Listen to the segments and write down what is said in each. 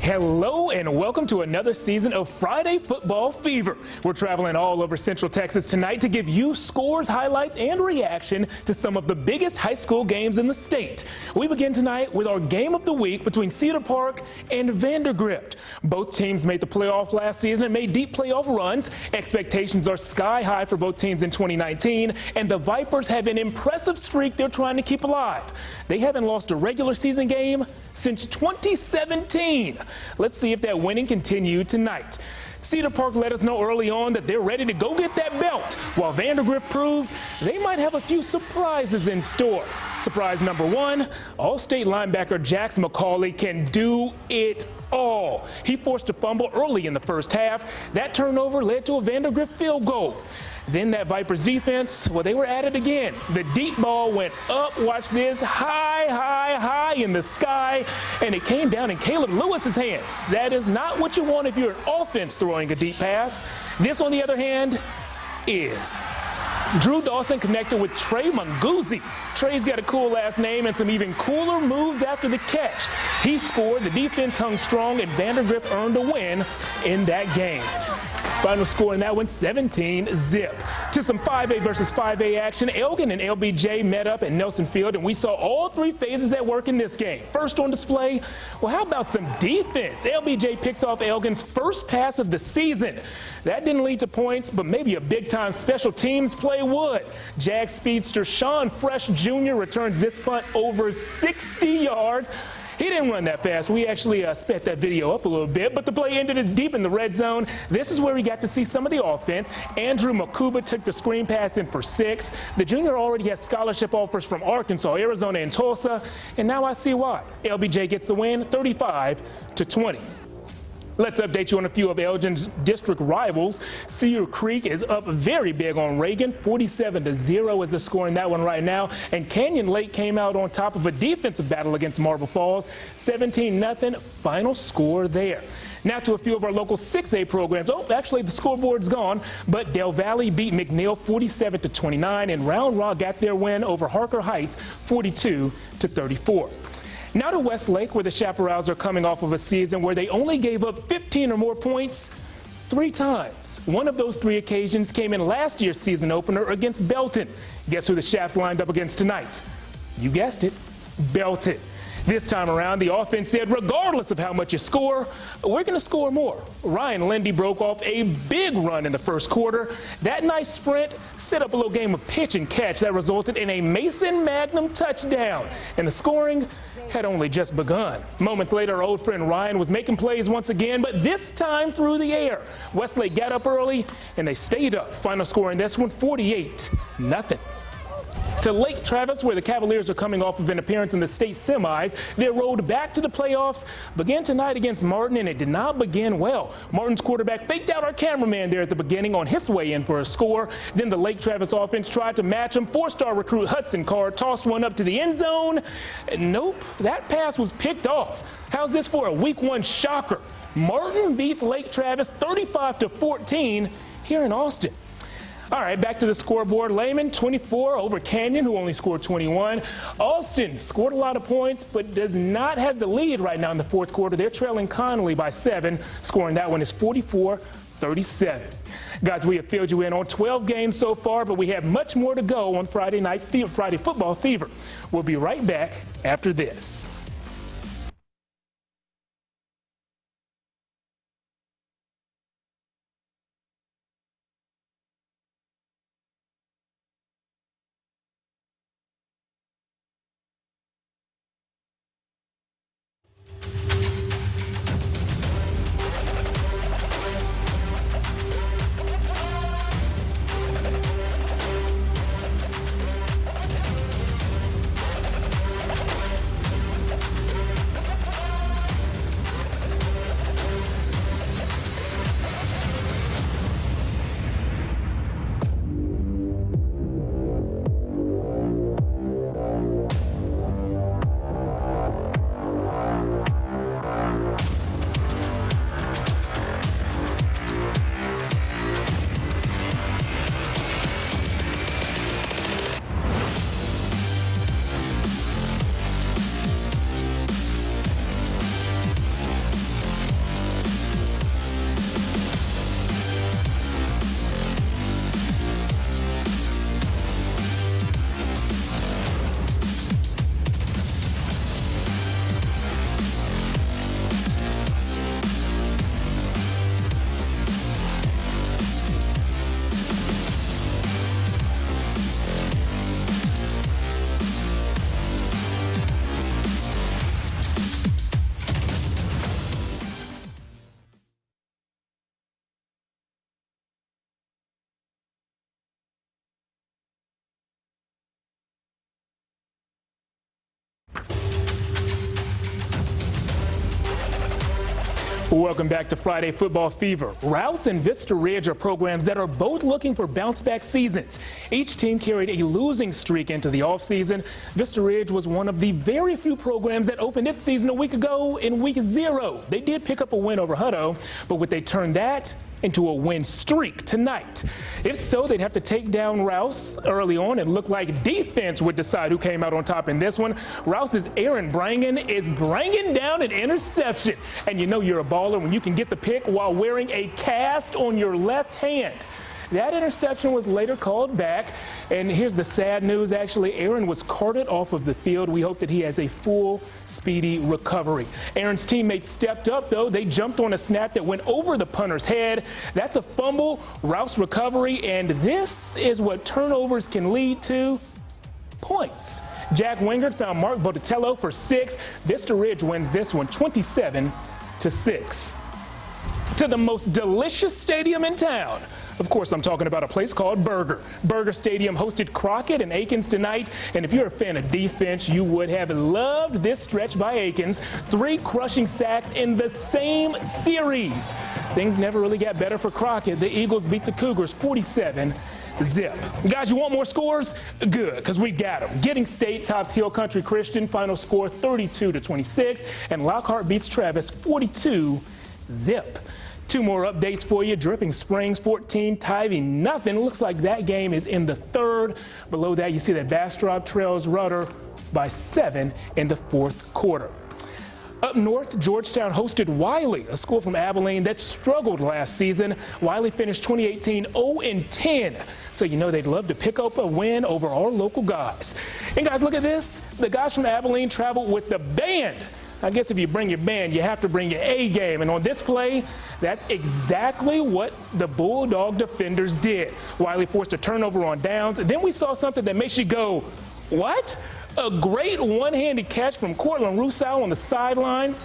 Hello and welcome to another season of Friday Football Fever. We're traveling all over Central Texas tonight to give you scores, highlights, and reaction to some of the biggest high school games in the state. We begin tonight with our game of the week between Cedar Park and Vandegrift. Both teams made the playoff last season and made deep playoff runs. Expectations are sky high for both teams in 2019, and the Vipers have an impressive streak they're trying to keep alive. They haven't lost a regular season game since 2017. Let's see if that winning continued tonight. Cedar Park let us know early on that they're ready to go get that belt, while Vandegrift proved they might have a few surprises in store. Surprise number one, All-State linebacker Jax McCauley can do it all. He forced a fumble early in the first half. That turnover led to a Vandegrift field goal. Then that Vipers defense, well, they were at it again. The deep ball went up, watch this, high in the sky, and it came down in Caleb Lewis's hands. That is not what you want if you're an offense throwing a deep pass. This, on the other hand, is. Drew Dawson connected with Trey Munguzzi. Trey's got a cool last name and some even cooler moves after the catch. He scored, the defense hung strong, and Vandegrift earned a win in that game. Final score in that one, 17-zip. To some 5A versus 5A action, Elgin and LBJ met up at Nelson Field, and we saw all three phases at work in this game. First on display, well, how about some defense? LBJ picks off Elgin's first pass of the season. That didn't lead to points, but maybe a big-time special teams play would. Jag speedster Sean Fresh Jr. returns this punt over 60 yards. He didn't run that fast. We actually sped that video up a little bit, but the play ended deep in the red zone. This is where we got to see some of the offense. Andrew Makuba took the screen pass in for 6. The junior already has scholarship offers from Arkansas, Arizona, and Tulsa, and now I see why. LBJ gets the win, 35-20. Let's update you on a few of Elgin's district rivals. Cedar Creek is up very big on Reagan. 47-0 is the score in that one right now. And Canyon Lake came out on top of a defensive battle against Marble Falls. 17-0 final score there. Now to a few of our local 6A programs. Oh, actually the scoreboard's gone, but Del Valley beat McNeil 47-29, and Round Rock got their win over Harker Heights 42-34. Now to Westlake, where the Chaparrals are coming off of a season where they only gave up 15 or more points 3 times. One of those 3 occasions came in last year's season opener against Belton. Guess who the Chaps lined up against tonight? You guessed it, Belton. This time around, the offense said, regardless of how much you score, we're going to score more. Ryan Lindy broke off a big run in the first quarter. That nice sprint set up a little game of pitch and catch that resulted in a Mason Magnum touchdown. And the scoring had only just begun. Moments later, our old friend Ryan was making plays once again, but this time through the air. Westlake got up early, and they stayed up. Final score in this one, 48-0. To Lake Travis, where the Cavaliers are coming off of an appearance in the state semis. Their road back to the playoffs began tonight against Martin, and it did not begin well. Martin's quarterback faked out our cameraman there at the beginning on his way in for a score. Then the Lake Travis offense tried to match him. 4-star recruit Hudson Carr tossed one up to the end zone. Nope, that pass was picked off. How's this for a week 1 shocker? Martin beats Lake Travis 35-14 here in Austin. All right, back to the scoreboard. Lehman, 24 over Canyon, who only scored 21. Austin scored a lot of points, but does not have the lead right now in the fourth quarter. They're trailing Connolly by 7. Scoring that one is 44-37. Guys, we have filled you in on 12 games so far, but we have much more to go on Friday Football Fever. We'll be right back after this. Welcome back to Friday Football Fever. Rouse and Vista Ridge are programs that are both looking for bounce-back seasons. Each team carried a losing streak into the offseason. Vista Ridge was one of the very few programs that opened its season a week ago in week 0. They did pick up a win over Hutto, but would they turn that into a win streak tonight? If so, they'd have to take down Rouse early on and look like defense would decide who came out on top in this one. Rouse's Aaron Brangen is bringing down an interception. And you know you're a baller when you can get the pick while wearing a cast on your left hand. That interception was later called back, and here's the sad news. Actually, Aaron was carted off of the field. We hope that he has a full, speedy recovery. Aaron's teammates stepped up, though. They jumped on a snap that went over the punter's head. That's a fumble, Rouse recovery, and this is what turnovers can lead to: points. Jack Wingard found Mark Botticello for 6. Vista Ridge wins this one 27-6. To the most delicious stadium in town. Of course, I'm talking about a place called Burger. Burger Stadium hosted Crockett and Aikens tonight, and if you're a fan of defense, you would have loved this stretch by Aikens. 3 crushing sacks in the same series. Things never really got better for Crockett. The Eagles beat the Cougars 47-zip. Guys, you want more scores? Good, because we got them. Getting State tops Hill Country Christian, final score 32-26, and Lockhart beats Travis 42-zip. 2 more updates for you. Dripping Springs 14, Tivy nothing. Looks like that game is in the 3rd. Below that, you see that Bastrop trails Rudder by 7 in the 4th quarter. Up north, Georgetown hosted Wiley, a school from Abilene that struggled last season. Wiley finished 2018 0-10, so you know they'd love to pick up a win over our local guys. And guys, look at this. The guys from Abilene traveled with the band. I guess if you bring your band, you have to bring your A game. And on this play, that's exactly what the Bulldog defenders did. Wiley forced a turnover on downs. And then we saw something that makes you go, what? A great one-handed catch from Cortland Rousseau on the sideline.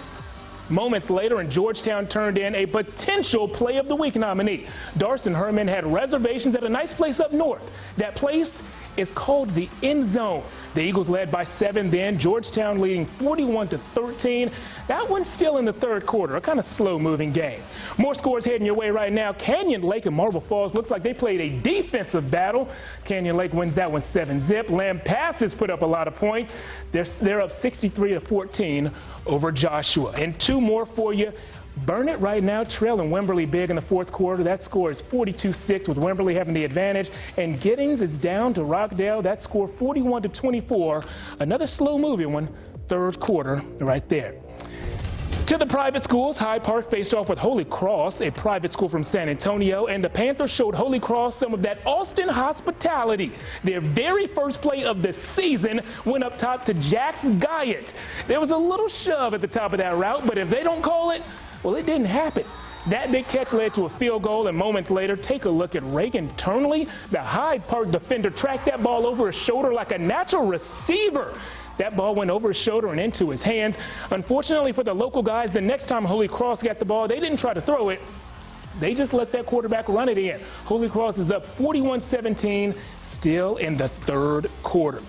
Moments later, and Georgetown turned in a potential Play of the Week nominee. Darson Herman had reservations at a nice place up north. That place is called the End Zone. The Eagles led by 7 then, Georgetown leading 41-13. That one's still in the 3rd quarter, a kind of slow-moving game. More scores heading your way right now. Canyon Lake and Marble Falls looks like they played a defensive battle. Canyon Lake wins that one 7-zip. Lamb Passes put up a lot of points. They're up 63-14 over Joshua. And 2 more for you. Burnett right now trailing Wimberley big in the 4th quarter. That score is 42-6 with Wimberley having the advantage. And Giddings is down to Rockdale. That score 41-24. Another slow-moving one, 3rd quarter right there. To the private schools, Hyde Park faced off with Holy Cross, a private school from San Antonio, and the Panthers showed Holy Cross some of that Austin hospitality. Their very first play of the season went up top to Jax Guyot. There was a little shove at the top of that route, but if they don't call it, well, it didn't happen. That big catch led to a field goal, and moments later, take a look at Reagan Turnley. The Hyde Park defender tracked that ball over his shoulder like a natural receiver. That ball went over his shoulder and into his hands. Unfortunately for the local guys, the next time Holy Cross got the ball, they didn't try to throw it. They just let that quarterback run it in. Holy Cross is up 41-17, still in the 3rd quarter.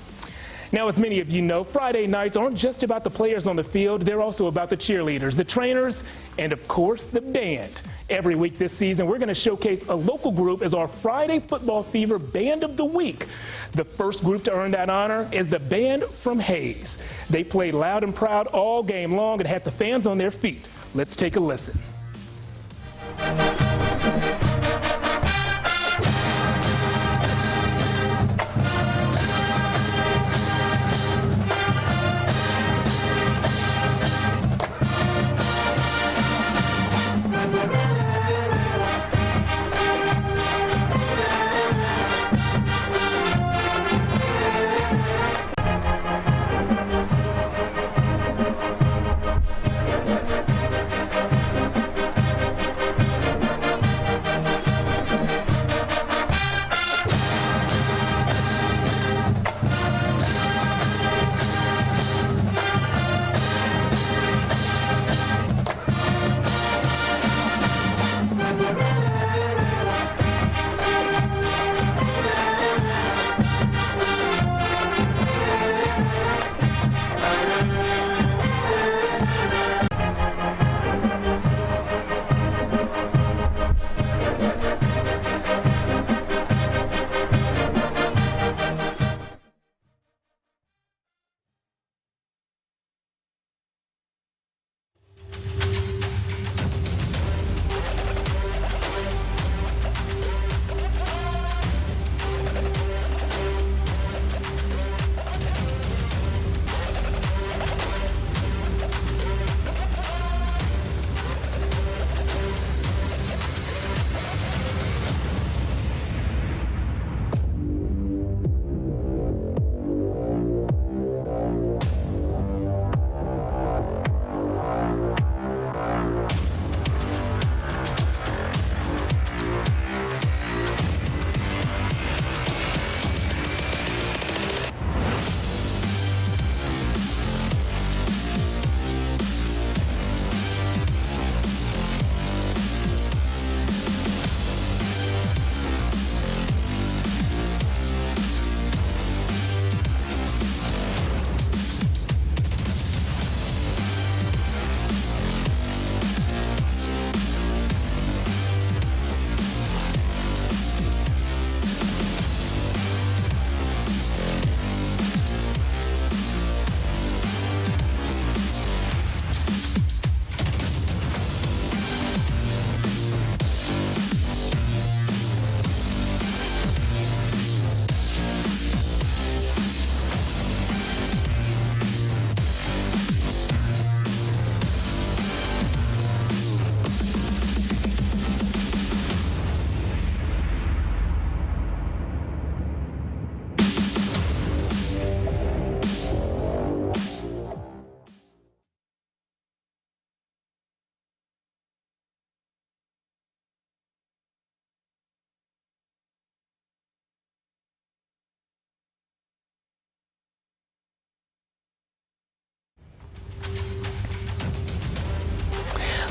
Now, as many of you know, Friday nights aren't just about the players on the field. They're also about the cheerleaders, the trainers, and, of course, the band. Every week this season, we're going to showcase a local group as our Friday Football Fever Band of the Week. The first group to earn that honor is the band from Hayes. They played loud and proud all game long and had the fans on their feet. Let's take a listen.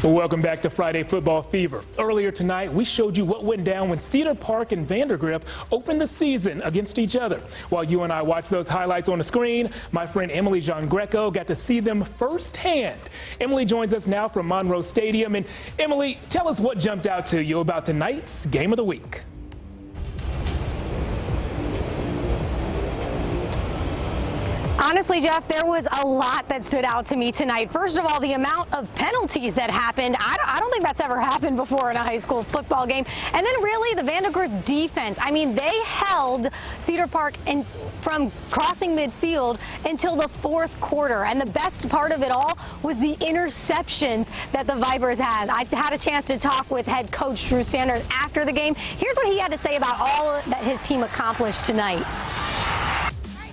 Welcome back to Friday Football Fever. Earlier tonight, we showed you what went down when Cedar Park and Vandegrift opened the season against each other. While you and I watched those highlights on the screen, my friend Emily Giangreco got to see them firsthand. Emily joins us now from Monroe Stadium. And Emily, tell us what jumped out to you about tonight's Game of the Week. Honestly, Jeff, there was a lot that stood out to me tonight. First of all, the amount of penalties that happened. I don't think that's ever happened before in a high school football game. And then really the Vandegrift defense. I mean, they held Cedar Park from crossing midfield until the fourth quarter. And the best part of it all was the interceptions that the Vipers had. I had a chance to talk with head coach Drew Sanders after the game. Here's what he had to say about all that his team accomplished tonight.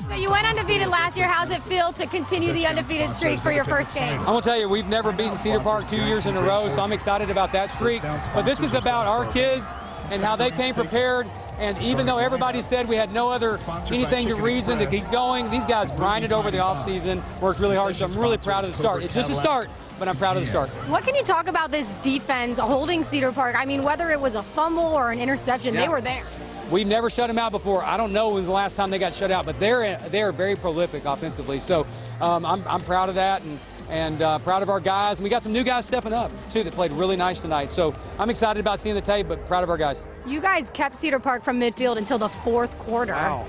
So you went undefeated last year. How's it feel to continue the undefeated streak for your first game? I'm going to tell you, we've never beaten Cedar Park 2 years in a row, so I'm excited about that streak. But this is about our kids and how they came prepared. And even though everybody said we had no other anything to reason to keep going, these guys grinded over the offseason, worked really hard, so I'm really proud of the start. It's just a start, but I'm proud of the start. What can you talk about this defense holding Cedar Park? I mean, whether it was a fumble or an interception, they were there. We've never shut them out before. I don't know when was the last time they got shut out, but they are very prolific offensively. So I'm proud of that and proud of our guys. And we got some new guys stepping up, too, that played really nice tonight. So I'm excited about seeing the tape, but proud of our guys. You guys kept Cedar Park from midfield until the fourth quarter. Wow.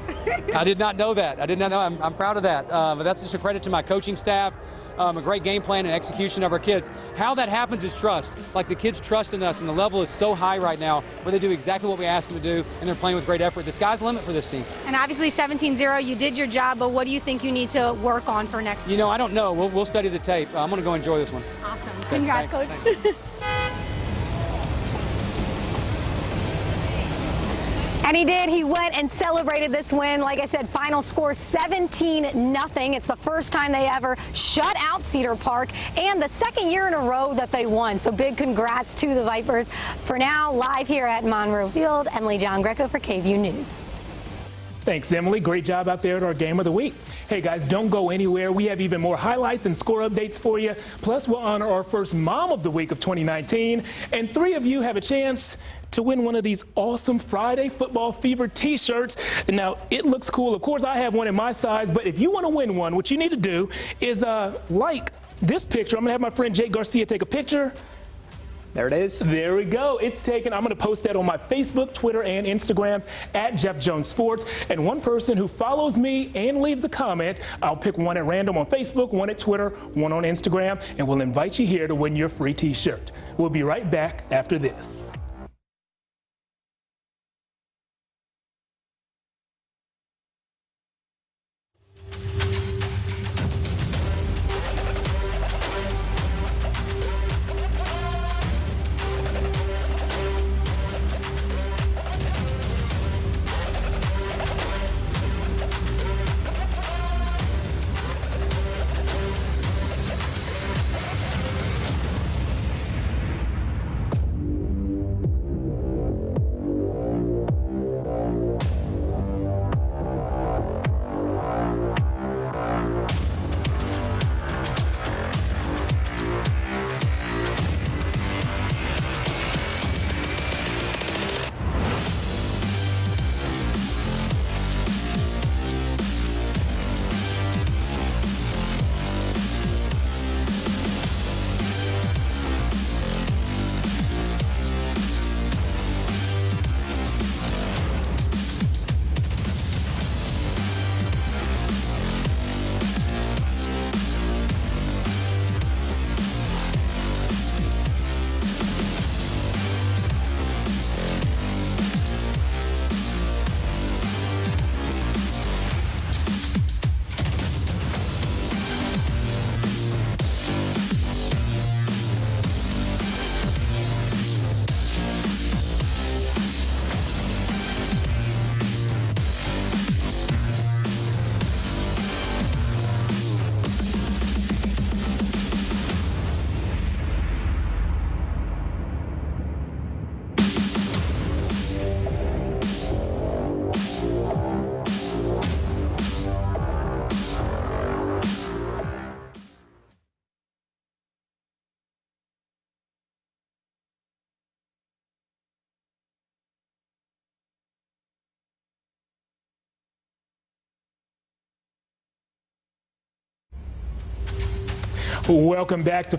I did not know that. I did not know. I'm proud of that. But that's just a credit to my coaching staff. A great game plan and execution of our kids. How that happens is trust. Like the kids trust in us, and the level is so high right now where they do exactly what we ask them to do, and they're playing with great effort. The sky's the limit for this team. And obviously 17-0, you did your job, but what do you think you need to work on for next year? You know, I don't know. We'll study the tape. I'm going to go enjoy this one. Awesome. Congrats, Coach. And he did. He went and celebrated this win. Like I said, final score 17-0. It's the first time they ever shut out Cedar Park and the second year in a row that they won. So big congrats to the Vipers. For now, live here at Monroe Field, Emily Giangreco for KVUE News. Thanks, Emily. Great job out there at our Game of the Week. Hey, guys, don't go anywhere. We have even more highlights and score updates for you. Plus, we'll honor our first Mom of the Week of 2019. And 3 of you have a chance to win one of these awesome Friday Football Fever t-shirts. Now, it looks cool. Of course, I have one in my size. But if you want to win one, what you need to do is like this picture. I'm going to have my friend Jake Garcia take a picture. There it is. There we go. It's taken. I'm going to post that on my Facebook, Twitter, and Instagrams at Jeff Jones Sports. And one person who follows me and leaves a comment, I'll pick one at random on Facebook, one at Twitter, one on Instagram, and we'll invite you here to win your free t-shirt. We'll be right back after this. Welcome back to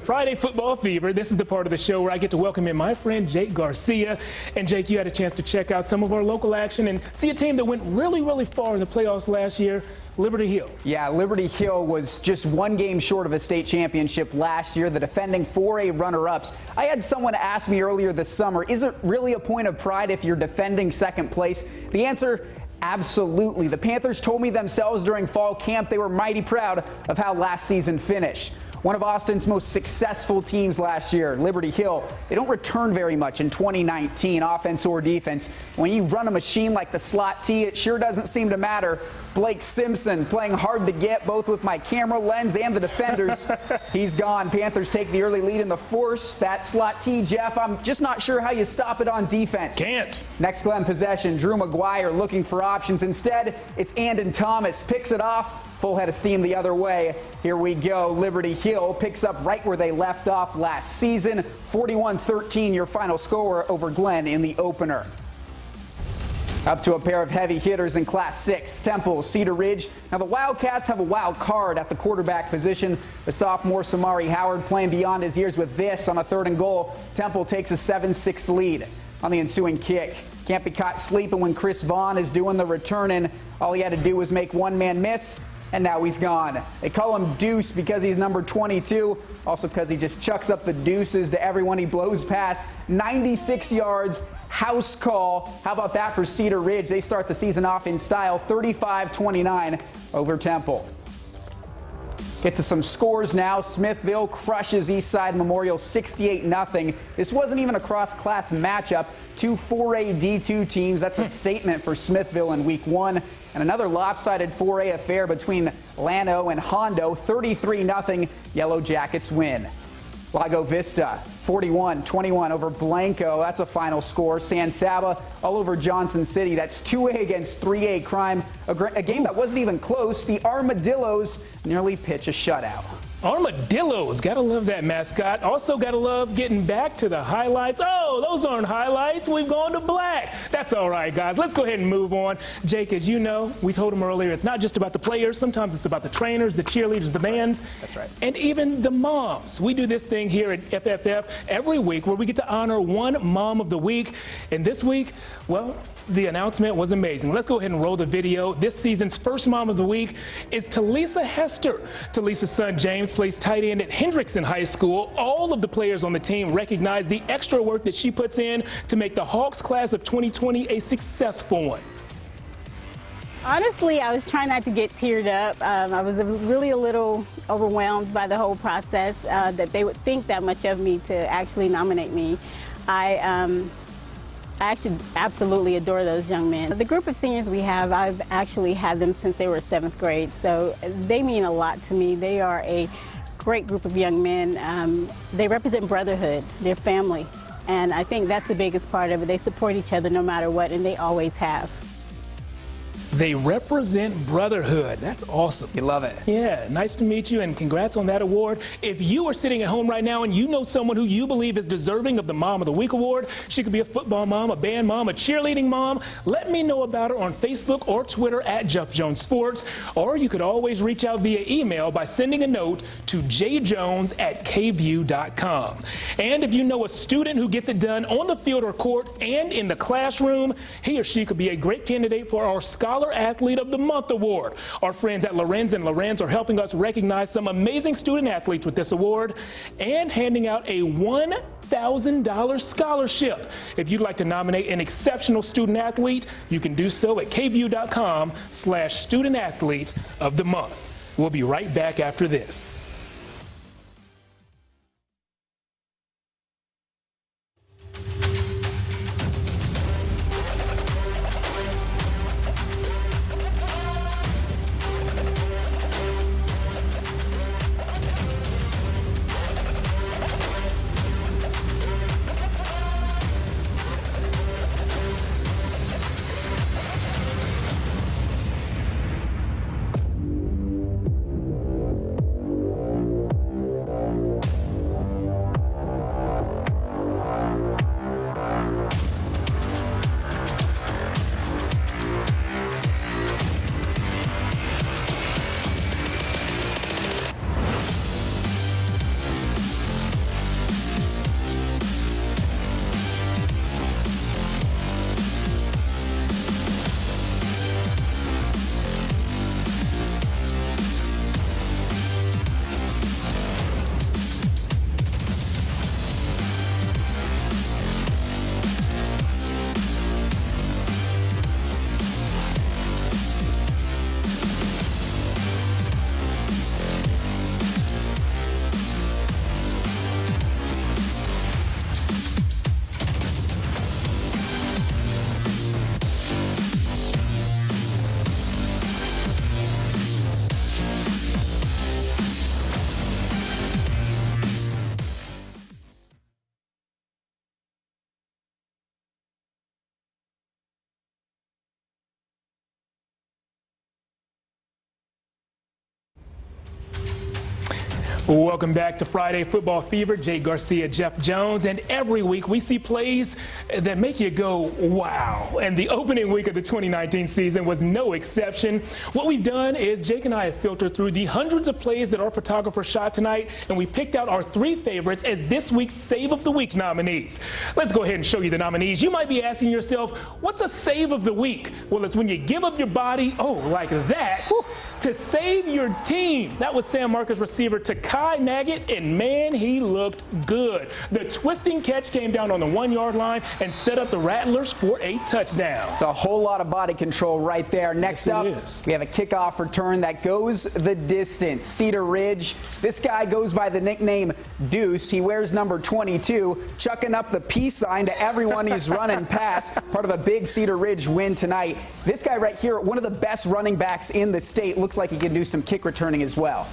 Friday Football Fever. This is the part of the show where I get to welcome in my friend Jake Garcia. And Jake, you had a chance to check out some of our local action and see a team that went really, really far in the playoffs last year, Liberty Hill. Yeah, Liberty Hill was just one game short of a state championship last year, the defending 4A runner-ups. I had someone ask me earlier this summer, is it really a point of pride if you're defending second place? The answer, absolutely. The Panthers told me themselves during fall camp they were mighty proud of how last season finished. One of Austin's most successful teams last year, Liberty Hill, they don't return very much in 2019, offense or defense. When you run a machine like the slot T, it sure doesn't seem to matter. Blake Simpson playing hard to get, both with my camera lens and the defenders. He's gone. Panthers take the early lead in the fourth. That slot T, Jeff, I'm just not sure how you stop it on defense. Can't. Next play on possession, Drew McGuire looking for options. Instead, it's Andon Thomas. Picks it off. Full head of steam the other way. Here we go. Liberty Hill picks up right where they left off last season. 41-13, your final score over Glenn in the opener. Up to a pair of heavy hitters in Class 6, Temple, Cedar Ridge. Now the Wildcats have a wild card at the quarterback position. The sophomore Samari Howard playing beyond his years with this on a 3rd and goal. Temple takes a 7-6 lead on the ensuing kick. Can't be caught sleeping when Chris Vaughn is doing the returning. All he had to do was make one man miss, and now he's gone. They call him Deuce because he's number 22, also because he just chucks up the deuces to everyone he blows past. 96 yards, house call. How about that for Cedar Ridge? They start the season off in style, 35-29 over Temple. Get to some scores now. Smithville crushes Eastside Memorial 68-0. This wasn't even a cross-class matchup. Two 4A D2 teams. That's a statement for Smithville in week 1. And another lopsided 4A affair between Llano and Hondo. 33-0. Yellow Jackets win. Lago Vista 41-21 over Blanco. That's a final score. San Saba all over Johnson City. That's 2A against 3A crime. A game that wasn't even close. The Armadillos nearly pitch a shutout. Armadillos, gotta love that mascot. Also gotta love getting back to the highlights. Oh, those aren't highlights. We've gone to black. That's all right, guys. Let's go ahead and move on. Jake, as you know, we told him earlier, it's not just about the players. Sometimes it's about the trainers, the cheerleaders, the bands. That's right. And even the moms. We do this thing here at FFF every week where we get to honor one mom of the week. And this week, well, the announcement was amazing. Let's go ahead and roll the video. This season's first mom of the week is Talisa Hester. Talisa's son, James, plays tight end at Hendrickson High School. All of the players on the team recognize the extra work that she puts in to make the Hawks class of 2020 a successful one. Honestly, I was trying not to get teared up. I was really a little overwhelmed by the whole process, that they would think that much of me to actually nominate me. I actually absolutely adore those young men. The group of seniors we have, I've actually had them since they were 7th grade, so they mean a lot to me. They are a great group of young men. They represent brotherhood, their family, and I think that's the biggest part of it. They support each other no matter what, and they always have. They represent brotherhood. That's awesome. You love it. Yeah, nice to meet you, and congrats on that award. If you are sitting at home right now and you know someone who you believe is deserving of the Mom of the Week award, she could be a football mom, a band mom, a cheerleading mom, let me know about her on Facebook or Twitter at Jeff Jones Sports, or you could always reach out via email by sending a note to jjones@kvue.com. And if you know a student who gets it done on the field or court and in the classroom, he or she could be a great candidate for our Scholar Athlete of the Month award. Our friends at Lorenz and Lorenz are helping us recognize some amazing student athletes with this award and handing out a $1,000 scholarship. If you'd like to nominate an exceptional student athlete, you can do so at kvu.com/student athlete of the month. We'll be right back after this. Welcome back to Friday Football Fever. Jake Garcia, Jeff Jones, and every week we see plays that make you go, wow. And the opening week of the 2019 season was no exception. What we've done is Jake and I have filtered through the hundreds of plays that our photographer shot tonight, and we picked out our 3 favorites as this week's Save of the Week nominees. Let's go ahead and show you the nominees. You might be asking yourself, what's a Save of the Week? Well, it's when you give up your body, like that, to save your team. That was San Marcos receiver Takai Nagget, and man, he looked good. The twisting catch came down on the 1-yard line and set up the Rattlers for a touchdown. It's a whole lot of body control right there. Next up, we have a kickoff return that goes the distance. Cedar Ridge. This guy goes by the nickname Deuce. He wears number 22, chucking up the peace sign to everyone he's running past. Part of a big Cedar Ridge win tonight. This guy right here, one of the best running backs in the state. Looks like he can do some kick returning as well.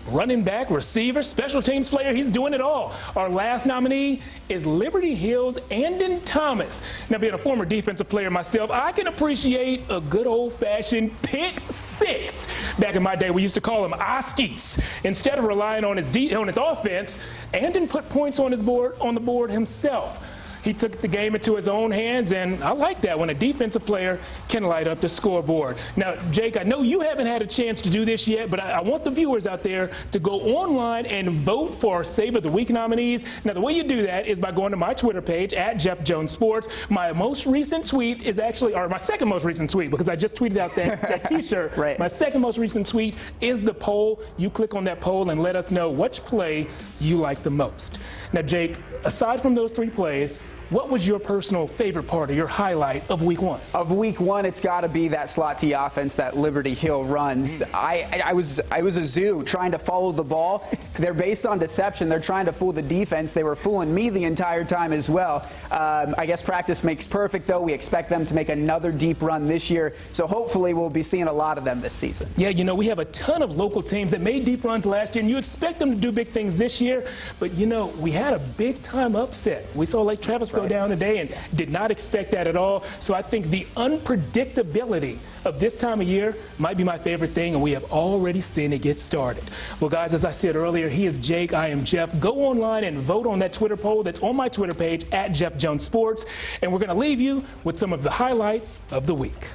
Running back, receiver, special teams player, he's doing it all. Our last nominee is Liberty Hill's Andon Thomas. Now, being a former defensive player myself, I can appreciate a good old-fashioned pick 6. Back in my day, we used to call him Oskies. Instead of relying on his offense, Andon put points on the board himself. He took the game into his own hands, and I like that when a defensive player can light up the scoreboard. Now, Jake, I know you haven't had a chance to do this yet, but I want the viewers out there to go online and vote for our Save of the Week nominees. Now, the way you do that is by going to my Twitter page, @JeffJonesSports. My most recent tweet is actually, or my second most recent tweet, because I just tweeted out that T-shirt. Right. My second most recent tweet is the poll. You click on that poll and let us know which play you like the most. Now, Jake, aside from those 3 plays, what was your personal favorite part or your highlight of week 1? Of week 1, it's got to be that slot T offense that Liberty Hill runs. I was a zoo trying to follow the ball. They're based on deception. They're trying to fool the defense. They were fooling me the entire time as well. I guess practice makes perfect, though. We expect them to make another deep run this year. So hopefully we'll be seeing a lot of them this season. Yeah, you know, we have a ton of local teams that made deep runs last year, and you expect them to do big things this year. But, you know, we had a big-time upset. We saw Lake Travis go down today and did not expect that at all. So I think the unpredictability of this time of year might be my favorite thing, and we have already seen it get started. Well, guys, as I said earlier, he is Jake, I am Jeff. Go online and vote on that Twitter poll that's on my Twitter page, @JeffJonesSports, and we're going to leave you with some of the highlights of the week.